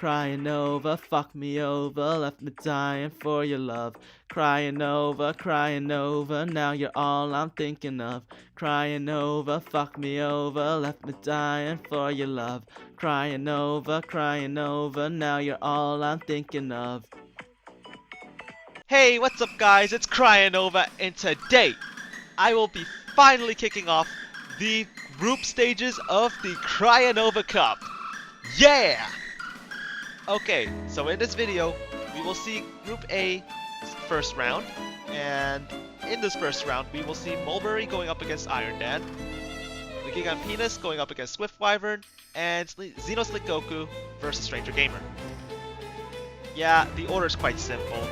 Cryonova, fuck me over, left me dying for your love. Cryonova, Cryonova, now you're all I'm thinking of. Cryonova, fuck me over, left me dying for your love. Cryonova, Cryonova, now you're all I'm thinking of. Hey, what's up guys? It's Cryonova, and today I will be finally kicking off the group stages of the Cryonova Cup. Yeah! Okay, so in this video, we will see Group A first round, and in this first round, we will see Malbury going up against Iron Dan, the Gigan Penis going up against Swift Wyvern, and Xenoslick Goku versus Stranger Gamer. Yeah, the order is quite simple.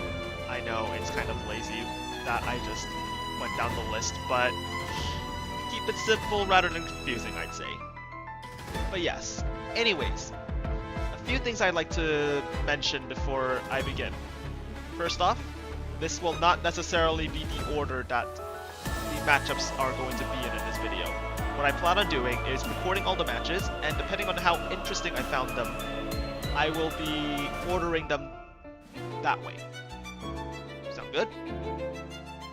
I know it's kind of lazy that I just went down the list, but keep it simple rather than confusing, I'd say. But yes, anyways, a few things I'd like to mention before I begin. First off, this will not necessarily be the order that the matchups are going to be in this video. What I plan on doing is recording all the matches, and depending on how interesting I found them, I will be ordering them that way. Sound good?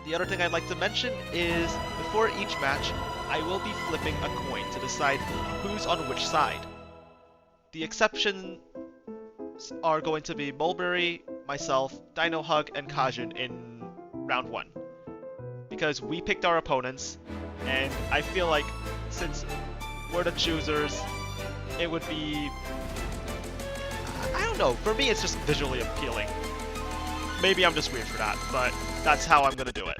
The other thing I'd like to mention is, before each match, I will be flipping a coin to decide who's on which side. The exceptions are going to be Mulberry, myself, Dino Hug, and Kajun in round 1. Because we picked our opponents, and I feel like since we're the choosers, it would be... I don't know, for me it's just visually appealing. Maybe I'm just weird for that, but that's how I'm gonna do it.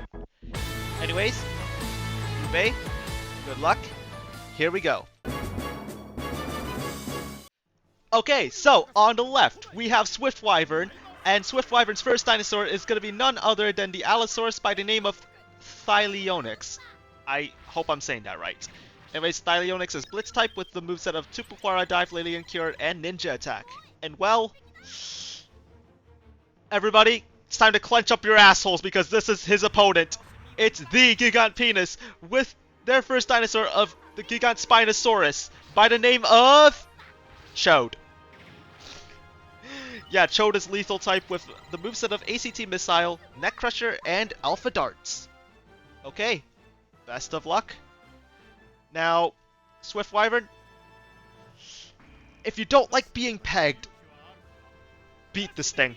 Anyways, Group A, good luck. Here we go. Okay, so on the left, we have Swift Wyvern, and Swift Wyvern's first dinosaur is gonna be none other than the Allosaurus by the name of Thyleonyx. I hope I'm saying that right. Anyways, Thyleonyx is Blitz type with the moveset of Tupukwara, Dive, Lilian Cure, and Ninja Attack. And well... everybody, it's time to clench up your assholes because this is his opponent. It's the Gigant Penis with their first dinosaur of the Gigant Spinosaurus by the name of... Chode. Yeah, Chode is lethal type with the moveset of ACT Missile, Neck Crusher, and Alpha Darts. Okay, best of luck. Now, Swift Wyvern, if you don't like being pegged, beat this thing.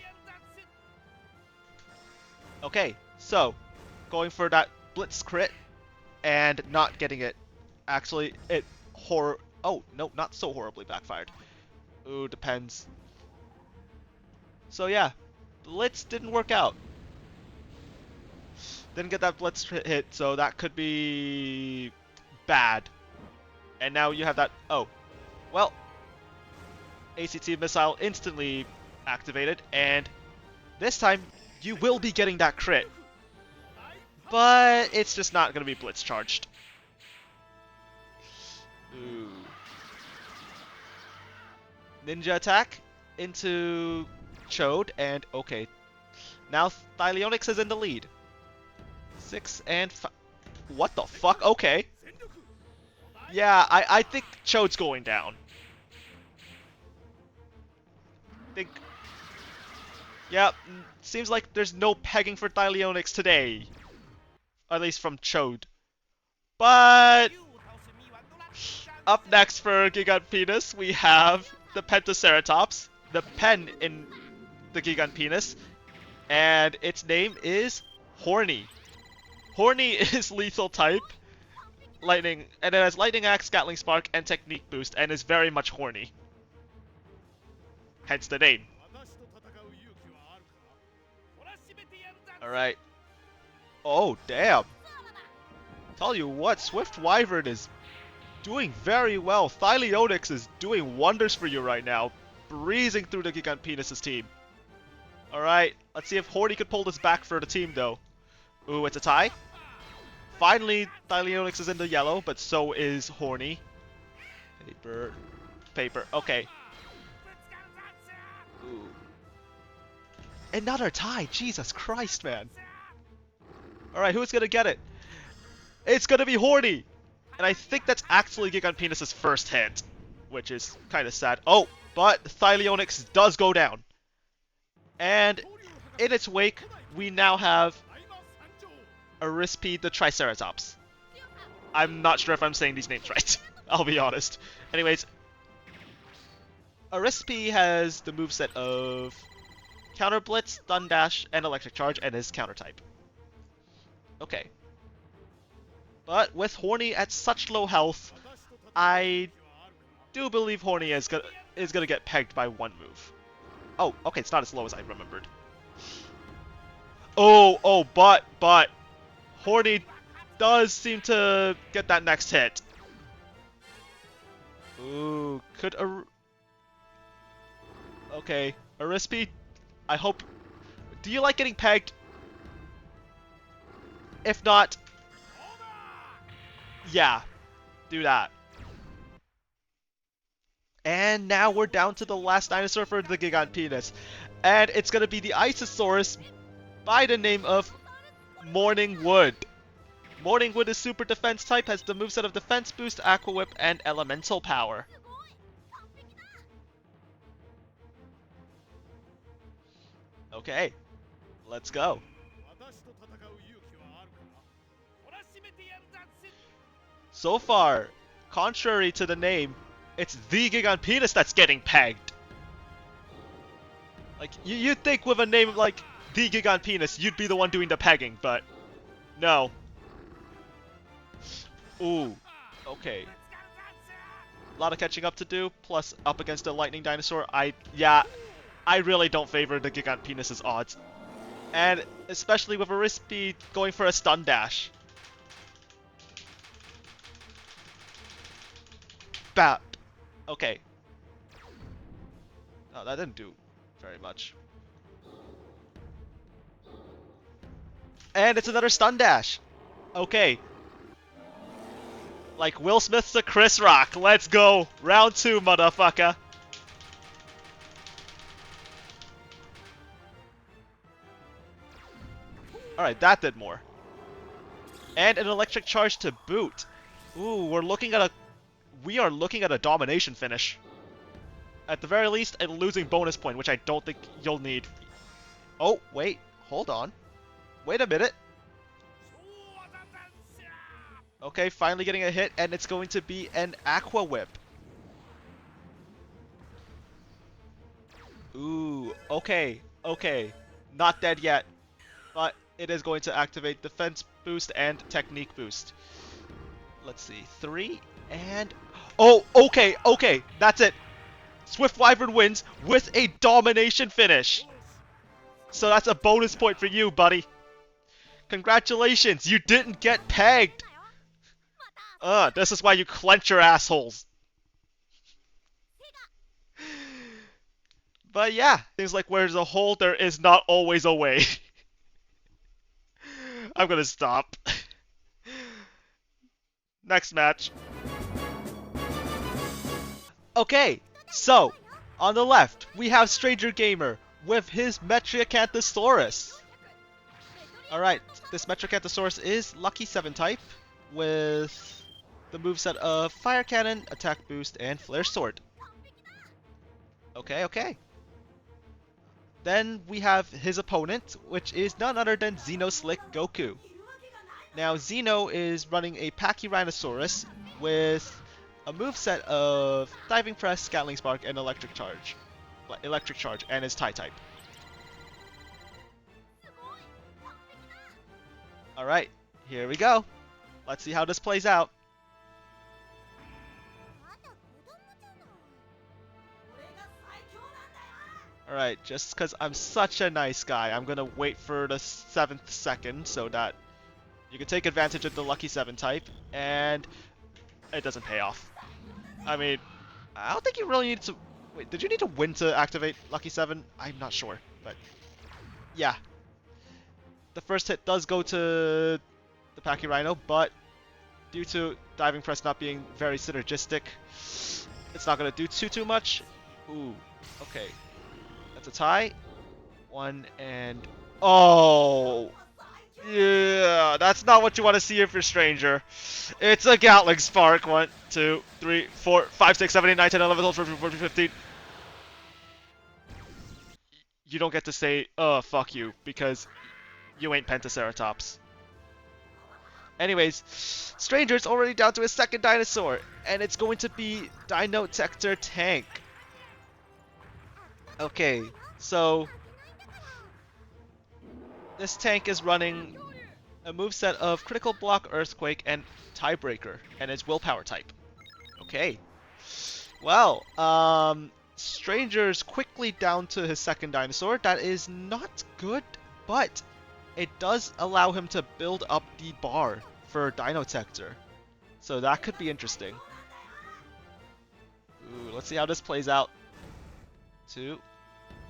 Okay, so, going for that Blitz crit, and not getting it. Actually, it oh, no, not so horribly backfired. Ooh, depends. So yeah, Blitz didn't work out. Didn't get that Blitz hit, so that could be... bad. And now you have that... oh. Well, ACT Missile instantly activated, and this time you will be getting that crit. But it's just not going to be Blitz charged. Ooh. Ninja Attack into Chode, and okay. Now Thyleonyx is in the lead. 6 and 5. What the fuck? Okay. Yeah, I think Chode's going down. Yeah, seems like there's no pegging for Thyleonyx today. At least from Chode. But up next for Gigant Penis, we have the Pentaceratops, the pen in the Gigant Penis, and its name is Horny. Horny is lethal type, lightning, and it has Lightning Axe, Gatling Spark, and Technique Boost, and is very much horny. Hence the name. Alright. Oh, damn. Tell you what, Swift Wyvern is doing very well. Thyleonyx is doing wonders for you right now. Breezing through the Gigant Penis' team. Alright, let's see if Horny could pull this back for the team, though. Ooh, it's a tie. Finally, Thyleonyx is in the yellow, but so is Horny. Paper. Okay. Ooh. Another tie! Jesus Christ, man. Alright, who's gonna get it? It's gonna be Horny! And I think that's actually Gigant Penis' first hit, which is kind of sad. Oh! but Thyleonyx does go down. And in its wake, we now have Arispe the Triceratops. I'm not sure if I'm saying these names right. I'll be honest. Anyways, Arispe has the moveset of Counter Blitz, Stun Dash, and Electric Charge, and his counter type. Okay. But with Horny at such low health, I do believe Horny is gonna get pegged by one move. Oh, okay, it's not as low as I remembered. But Horny does seem to get that next hit. Ooh, okay, Arispe, I hope... Do you like getting pegged? If not... Yeah, do that. And now we're down to the last dinosaur for the Gigant Penis. And it's gonna be the Isosaurus by the name of Morning Wood. Morning Wood is super defense type, has the moveset of Defense Boost, Aqua Whip, and Elemental Power. Okay, let's go. So far, contrary to the name, it's the Gigant Penis that's getting pegged. Like, you'd think with a name like the Gigant Penis, you'd be the one doing the pegging, but no. Ooh, okay. A lot of catching up to do, plus up against a lightning dinosaur. I really don't favor the Gigant Penis's odds. And especially with Arispe going for a stun dash. Bat. Okay. Oh, that didn't do very much. And it's another stun dash. Okay. Like Will Smith to Chris Rock. Let's go. Round 2, motherfucker. Alright, that did more. And an electric charge to boot. Ooh, we are looking at a domination finish. At the very least, a losing bonus point, which I don't think you'll need. Oh, wait. Hold on. Wait a minute. Okay, finally getting a hit, and it's going to be an Aqua Whip. Ooh, okay. Not dead yet, but it is going to activate Defense Boost and Technique Boost. Let's see, 3, and... Oh, okay, that's it. Swift Wyvern wins with a domination finish. So that's a bonus point for you, buddy. Congratulations, you didn't get pegged. This is why you clench your assholes. But yeah, things like where there's a hole, there is not always a way. I'm gonna stop. Next match. Okay, so on the left we have Stranger Gamer with his Metriacanthosaurus. Alright, this Metriacanthosaurus is Lucky 7 type with the moveset of Fire Cannon, Attack Boost, and Flare Sword. Okay. Then we have his opponent, which is none other than Xenoslick Goku. Now Xeno is running a Pachyrhinosaurus with a moveset of Diving Press, Scatling Spark, and Electric Charge. And his Tie-type. Alright, here we go. Let's see how this plays out. Alright, just because I'm such a nice guy, I'm gonna wait for the 7th second so that you can take advantage of the Lucky 7 type, and it doesn't pay off. I mean, I don't think you really need to... Wait, did you need to win to activate Lucky 7? I'm not sure, but... Yeah. The first hit does go to the Pachyrhino, but due to Diving Press not being very synergistic, it's not going to do too much. Ooh, okay. That's a tie. 1 and... Oh! Yeah, that's not what you want to see if you're Stranger. It's a Gatling Spark. 1, 2, 3, 4, 5, 6, 7, 8, 9, 10, 11, 12, 13, 14, 15. you don't get to say, fuck you, because you ain't Pentaceratops. Anyways, Stranger's already down to his second dinosaur, and it's going to be DinoTenka Tank. Okay, so this tank is running a moveset of Critical Block, Earthquake, and Tiebreaker, and it's Willpower type. Okay. Well, Stranger's quickly down to his second dinosaur. That is not good, but it does allow him to build up the bar for DinoTenka. So that could be interesting. Ooh, let's see how this plays out. 2.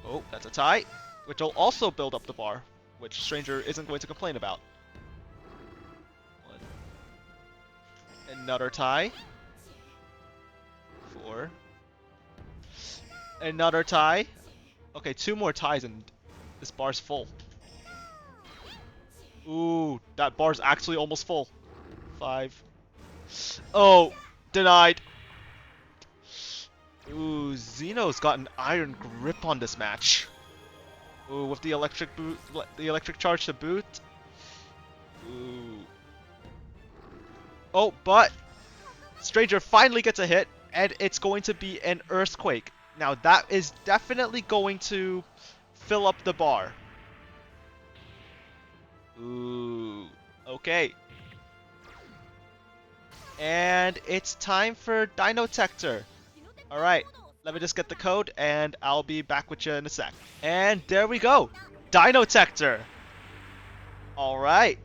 Oh, that's a tie, which will also build up the bar, which Stranger isn't going to complain about. 1. Another tie. 4. Another tie. Okay, 2 more ties and this bar's full. Ooh, that bar's actually almost full. 5. Oh, denied. Ooh, Xeno's got an iron grip on this match. Ooh, with the electric boot, the electric charge to boot. Ooh. Oh, but Stranger finally gets a hit, and it's going to be an earthquake. Now that is definitely going to fill up the bar. Ooh, okay. And it's time for DinoTenka. Alright, let me just get the code and I'll be back with you in a sec. And there we go, DinoTenka. Alright,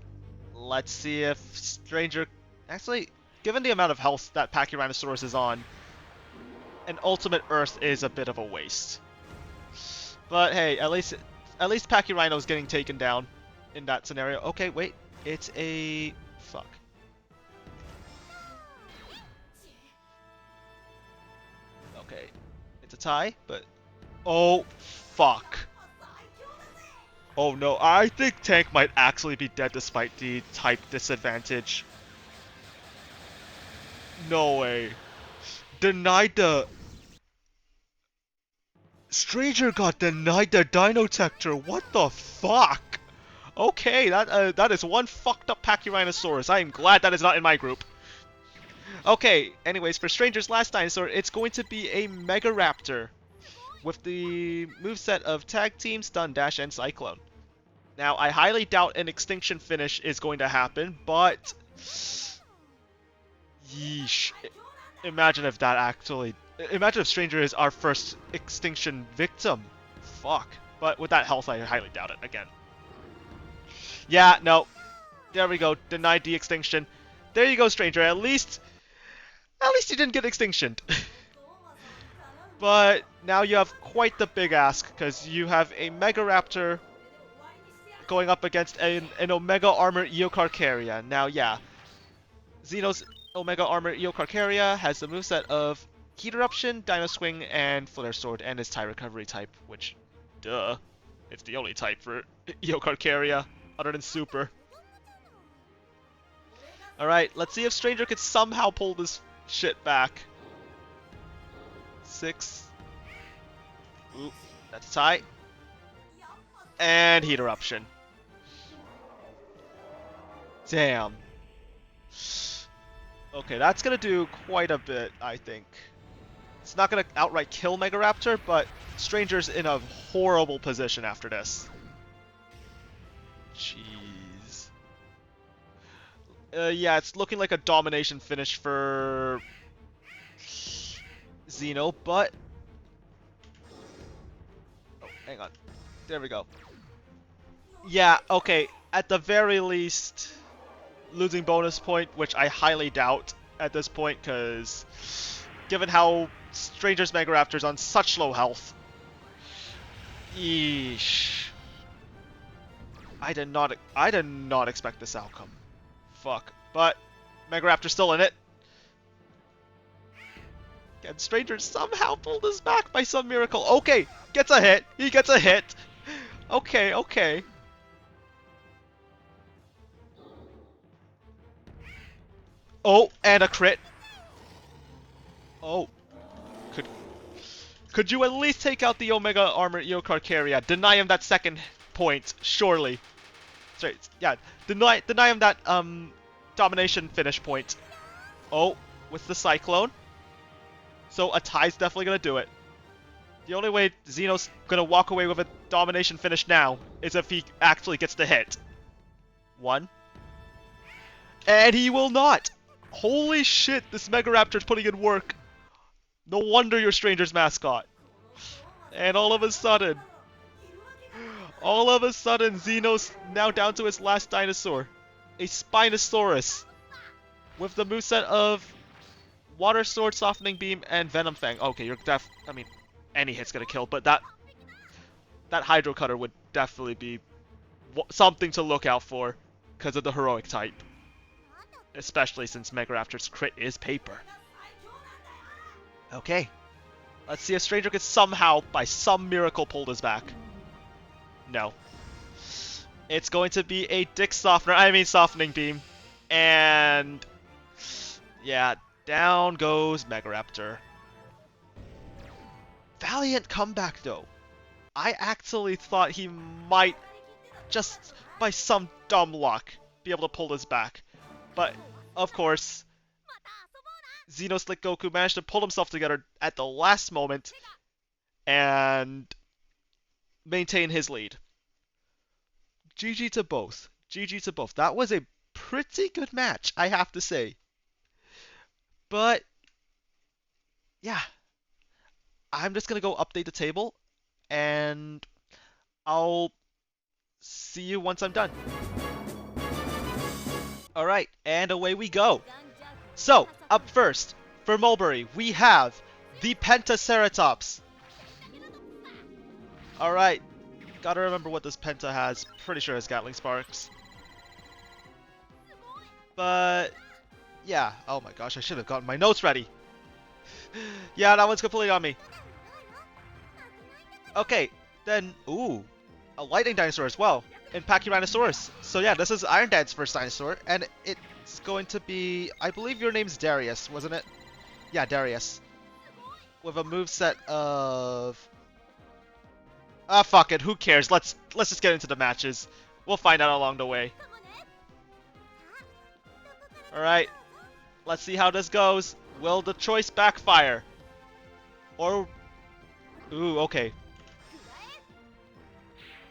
let's see if Stranger... Actually, given the amount of health that Pachyrhinosaurus is on, an ultimate Earth is a bit of a waste. But hey, at least Pachyrhino's getting taken down in that scenario. Okay, wait, it's a... fuck. Okay, it's a tie, but... oh, fuck. Oh no, I think Tank might actually be dead despite the type disadvantage. No way. Denied the... Stranger got denied the DinoTenka. What the fuck? Okay, that is one fucked up Pachyrhinosaurus. I am glad that is not in my group. Okay, anyways, for Stranger's last dinosaur, it's going to be a Megaraptor with the moveset of Tag Team, Stun, Dash, and Cyclone. Now, I highly doubt an extinction finish is going to happen, but... yeesh. Imagine if that actually... Imagine if Stranger is our first extinction victim. Fuck. But with that health, I highly doubt it again. Yeah, no. There we go. Denied the extinction. There you go, Stranger. At least you didn't get extinctioned. But now you have quite the big ask, because you have a Megaraptor going up against an Omega Armor Eocarcharia. Now, yeah. Xeno's Omega Armor Eocarcharia has the moveset of Heat Eruption, Dino Swing, and Flare Sword, and its Tie Recovery type, which, duh, it's the only type for Eocarcharia, other than Super. Alright, let's see if Stranger could somehow pull this shit back. 6. Ooh, that's a tie. And Heat Eruption. Damn. Okay, that's gonna do quite a bit, I think. It's not gonna outright kill Megaraptor, but Stranger's in a horrible position after this. Jeez. Yeah, it's looking like a domination finish for Xeno, but... oh, hang on. There we go. Yeah, okay, at the very least, losing bonus point, which I highly doubt at this point, because given how Stranger's Megaraptor's on such low health. Yeesh. I did not expect this outcome. Fuck. But Megaraptor's still in it. Can Stranger somehow pull this back by some miracle? Okay, gets a hit. He gets a hit. Okay, okay. Oh, and a crit. Oh. Could you at least take out the Omega Armored Yokar carrier? Deny him that second point, surely. Sorry, yeah, deny him that domination finish point. Oh, with the Cyclone. So a tie's definitely gonna do it. The only way Xeno's gonna walk away with a domination finish now is if he actually gets the hit. 1. And he will not! Holy shit, this Mega Raptor's putting in work. No wonder you're Stranger's mascot. And all of a sudden, Xeno's now down to his last dinosaur. A Spinosaurus. With the moveset of Water Sword, Softening Beam, and Venom Fang. Okay, you're I mean, any hit's gonna kill, but that Hydro Cutter would definitely be something to look out for because of the heroic type. Especially since Mega Raptor's crit is paper. Okay. Let's see if Stranger can somehow, by some miracle, pull this back. No. It's going to be a Softening Beam. And yeah, down goes Mega Raptor. Valiant comeback though. I actually thought he might, just by some dumb luck, be able to pull this back. But, of course, Xenoslick Goku managed to pull himself together at the last moment and maintain his lead. GG to both. GG to both. That was a pretty good match, I have to say. But, yeah. I'm just going to go update the table, and I'll see you once I'm done. Alright, and away we go. So, up first, for Malbury, we have the Pentaceratops. Alright, gotta remember what this Penta has. Pretty sure it's Gatling Sparks. But, yeah. Oh my gosh, I should have gotten my notes ready. Yeah, that one's completely on me. Okay, then, ooh, a Lightning Dinosaur as well. And Pachyrhinosaurus. So yeah, this is Iron Dad's first dinosaur, and it's going to be, I believe your name's Darius, wasn't it? Yeah, Darius. With a moveset of... Ah, fuck it, who cares? Let's just get into the matches. We'll find out along the way. Alright, let's see how this goes. Will the choice backfire? Or... Ooh, okay.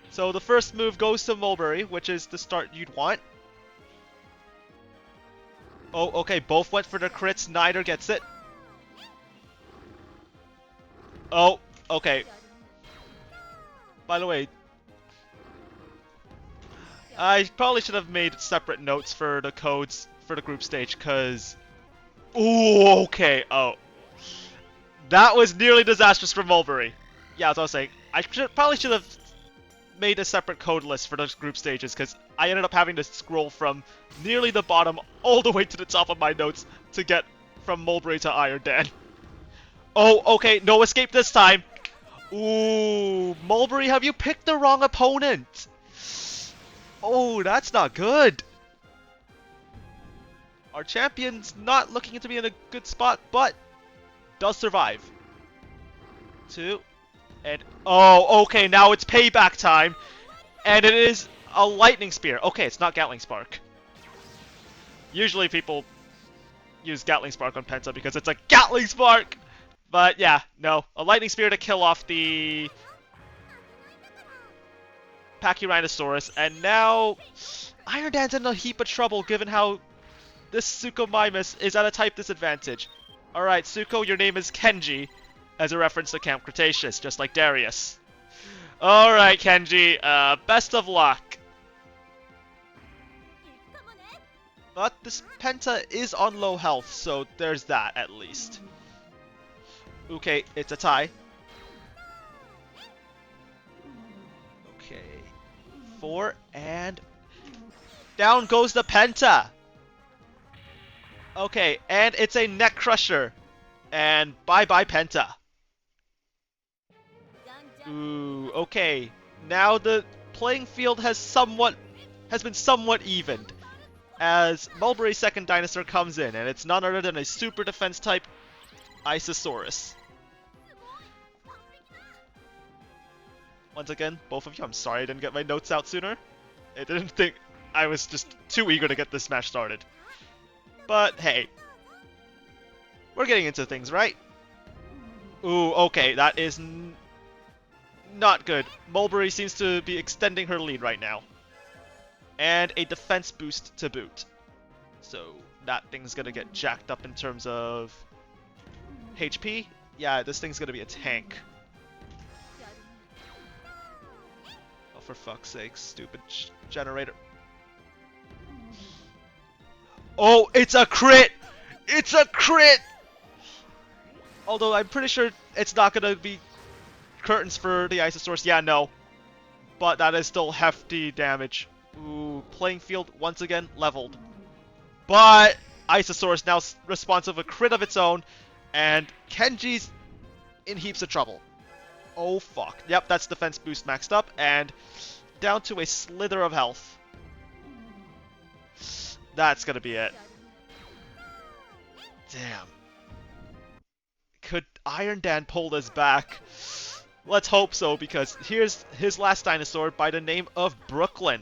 So the first move goes to Malbury, which is the start you'd want. Oh, okay, both went for the crits, neither gets it. Oh, okay. By the way, I probably should have made separate notes for the codes for the group stage, cause... Ooh, okay, oh. That was nearly disastrous for Malbury. Yeah, as I was saying, I probably should have made a separate code list for those group stages, because I ended up having to scroll from nearly the bottom all the way to the top of my notes to get from Malbury to Iron Dad. Oh, okay, no escape this time. Ooh, Malbury, have you picked the wrong opponent? Oh, that's not good. Our champion's not looking to be in a good spot, but does survive. 2. And, oh, okay, now it's payback time. And it is a Lightning Spear. Okay, it's not Gatling Spark. Usually people use Gatling Spark on Penta because it's a Gatling Spark! But yeah, no. A Lightning Spear to kill off the Pachyrhinosaurus. And now Iron Dan's in a heap of trouble given how this Suchomimus is at a type disadvantage. Alright, Suko, your name is Kenji, as a reference to Camp Cretaceous, just like Darius. Alright, Kenji, best of luck. But this Penta is on low health, so there's that at least. Okay, it's a tie. Okay. 4, and... down goes the Penta! Okay, and it's a Neck Crusher. And bye-bye Penta. Ooh, okay. Now the playing field has been somewhat evened, as Malbury's second dinosaur comes in, and it's none other than a super defense type Isosaurus. Once again, both of you, I'm sorry I didn't get my notes out sooner. I didn't think... I was just too eager to get this match started. But hey, we're getting into things, right? Ooh, okay, that is not good. Malbury seems to be extending her lead right now. And a defense boost to boot. So that thing's gonna get jacked up in terms of HP. Yeah, this thing's gonna be a tank. Oh, for fuck's sake, stupid generator. Oh, it's a crit! It's a crit! Although I'm pretty sure it's not gonna be curtains for the Isosaurus. Yeah, no. But that is still hefty damage. Ooh, playing field once again leveled. But Isosaurus now responsive a crit of its own, and Kenji's in heaps of trouble. Oh fuck. Yep, that's defense boost maxed up, and down to a slither of health. That's gonna be it. Damn. Could Iron Dan pull this back? Let's hope so, because here's his last dinosaur by the name of Brooklyn.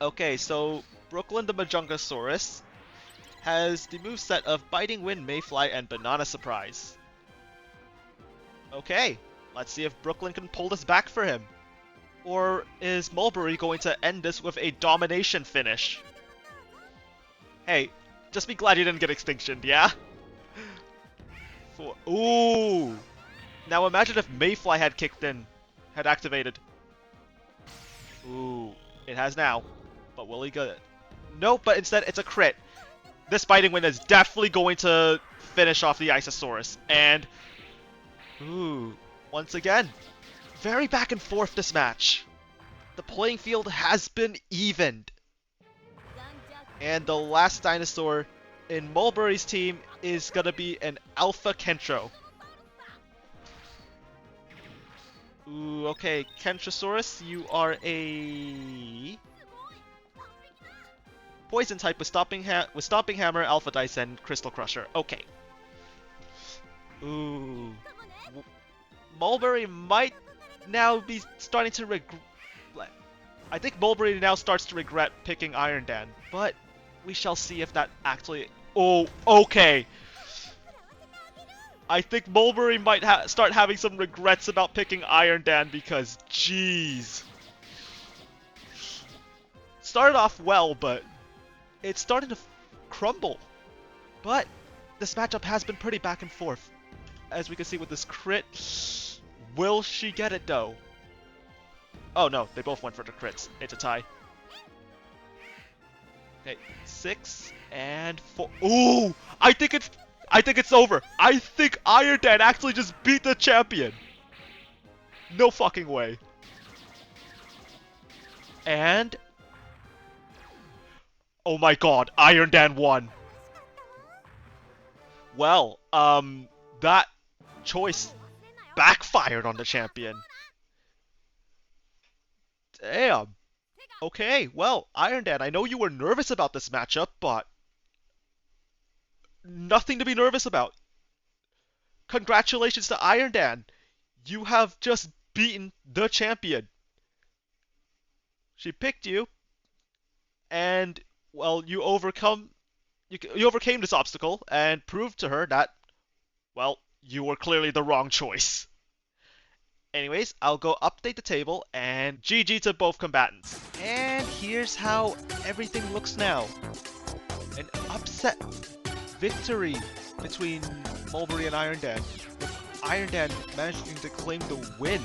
Okay, so Brooklyn the Majungasaurus has the moveset of Biting Wind, Mayfly, and Banana Surprise. Okay, let's see if Brooklyn can pull this back for him. Or is Malbury going to end this with a domination finish? Hey, just be glad you didn't get extinctioned, yeah? Ooh! Now imagine if Mayfly had kicked in, had activated. Ooh, it has now. But will he get it? Nope, but instead it's a crit. This Biting Wind is definitely going to finish off the Isosaurus. And, ooh, once again, very back and forth this match. The playing field has been evened. And the last dinosaur in Malbury's team is going to be an Alpha Kentro. Ooh, okay, Kentrosaurus, you are a Poison type with Stomping Hammer, Alpha Dice, and Crystal Crusher. Okay. Ooh. Malbury might now be starting to regret. I think Malbury now starts to regret picking Iron Dan, but we shall see if that actually... Oh, okay. I think Malbury might start having some regrets about picking Iron Dan because, jeez. Started off well, but it's starting to crumble. But this matchup has been pretty back and forth. As we can see with this crit. Will she get it though? Oh no, they both went for the crits. It's a tie. Okay, 6 and 4. Ooh! I think it's over. I think Iron Dan actually just beat the champion. No fucking way. And oh my god, Iron Dan won. Well, that choice backfired on the champion. Damn. Okay, well, Iron Dan, I know you were nervous about this matchup, but nothing to be nervous about. Congratulations to Iron Dan. You have just beaten the champion. She picked you, and well, you overcame this obstacle and proved to her that, well, you were clearly the wrong choice. Anyways, I'll go update the table and GG to both combatants. And here's how everything looks now. An upset victory between Malbury and Iron Dan, with Iron Dan managing to claim the win.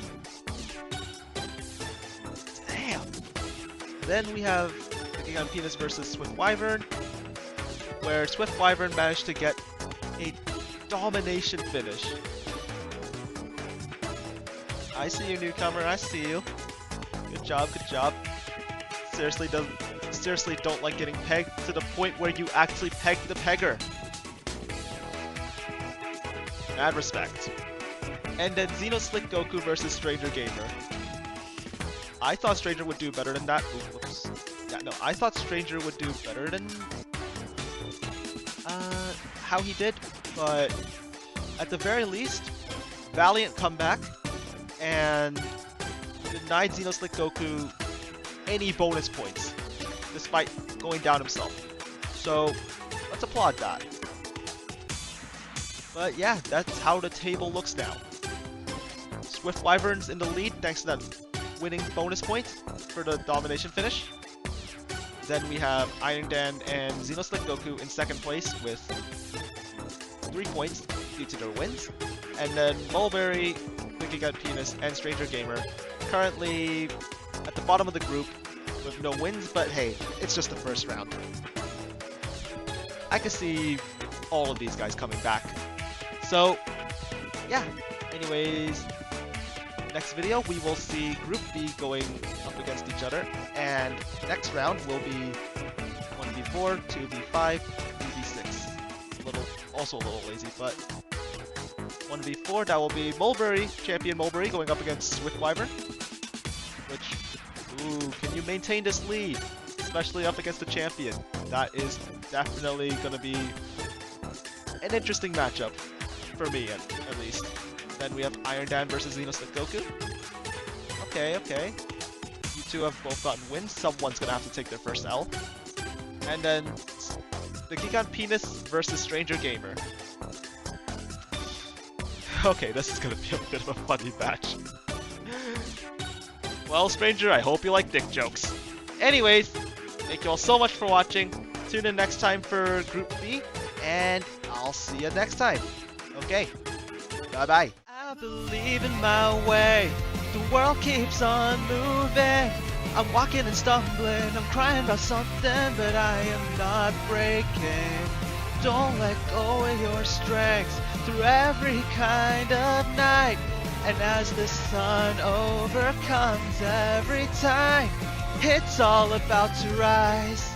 Damn. Then we have Picking on Penis versus Swift Wyvern, where Swift Wyvern managed to get a domination finish. I see you, newcomer. I see you. Good job. Good job. Seriously don't like getting pegged to the point where you actually peg the pegger. Mad respect. And then Xenoslick Goku versus Stranger Gamer. I thought Stranger would do better than that. Ooh, whoops. Yeah, no, I thought Stranger would do better than how he did, but at the very least, valiant comeback and denied Xenoslick Goku any bonus points, despite going down himself. So let's applaud that. But yeah, that's how the table looks now. Swift Wyvern's in the lead thanks to that winning bonus point for the domination finish. Then we have Iron Dan and Xenoslick Goku in second place with 3 points due to their wins. And then Malbury, Thinking Out Penis, and Stranger Gamer currently at the bottom of the group with no wins, but hey, it's just the first round. I can see all of these guys coming back. So, yeah. Anyways, next video we will see Group B going up against each other, and next round will be 1v4, 2v5, 3v6. Also a little lazy, but 1v4, that will be Mulberry, champion Mulberry, going up against Swift Wyvern. Which, ooh, can you maintain this lead? Especially up against the champion. That is definitely going to be an interesting matchup. For me, at least. Then we have Iron Dan versus Xenoslick Goku. Okay. You two have both gotten wins. Someone's going to have to take their first L. And then the Gigan Penis versus Stranger Gamer. Okay, this is going to be a bit of a funny match. Well, Stranger, I hope you like dick jokes. Anyways, thank you all so much for watching. Tune in next time for Group B, and I'll see you next time. Okay, bye-bye. I believe in my way. The world keeps on moving. I'm walking and stumbling. I'm crying about something, but I am not breaking. Don't let go of your strength through every kind of night. And as the sun overcomes every time, it's all about to rise.